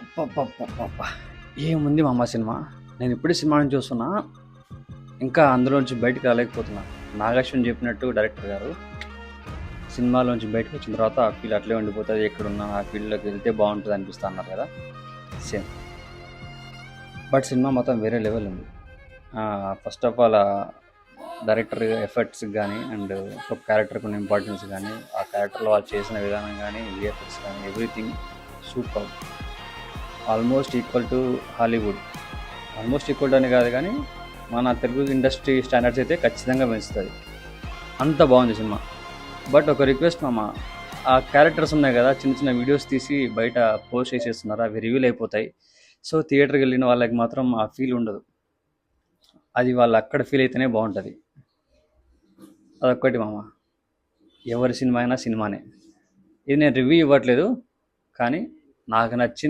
అబ్బబ్బబ్బబ్బబ్బా! ఏముంది మామ సినిమా. నేను ఇప్పుడే సినిమా నుంచి చూస్తున్నా. ఇంకా అందులోంచి బయటికి రాలేకపోతున్నా. నాగశ్విన్ చెప్పినట్టు డైరెక్టర్ గారు సినిమాలోంచి బయటకు వచ్చిన తర్వాత ఆ ఫీల్ అట్లే ఉండిపోతుంది. ఎక్కడున్నా ఆ ఫీల్డ్లోకి వెళ్తే బాగుంటుంది అనిపిస్తా అన్నారు కదా, సేమ్. బట్ సినిమా మొత్తం వేరే లెవెల్ ఉంది. First of all director efforts కానీ అండ్ ఒక క్యారెక్టర్కి ఉన్న ఇంపార్టెన్స్ కానీ ఆ క్యారెక్టర్లో వాళ్ళు చేసిన విధానం కానీ విఎఫ్ఎక్స్ కానీ everything super. Almost equal to Hollywood. Almost equal అని కాదు కానీ మన తెలుగు ఇండస్ట్రీ స్టాండర్డ్స్ అయితే ఖచ్చితంగా పెంచుతుంది. అంత బాగుంది సినిమా. బట్ ఒక రిక్వెస్ట్ మామ, ఆ క్యారెక్టర్స్ ఉన్నాయి కదా, చిన్న చిన్న వీడియోస్ తీసి బయట పోస్ట్ చేసేస్తున్నారు, అవి రివీల్ అయిపోతాయి. సో థియేటర్కి వెళ్ళిన వాళ్ళకి మాత్రం ఆ ఫీల్ ఉండదు. అది వాళ్ళు అక్కడ ఫీల్ అయితేనే బాగుంటుంది. అదొక్కటి మామ. ఎవరి సినిమా అయినా సినిమానే. ఇది నేను రివ్యూ ఇవ్వట్లేదు, కానీ నాకు నచ్చింది.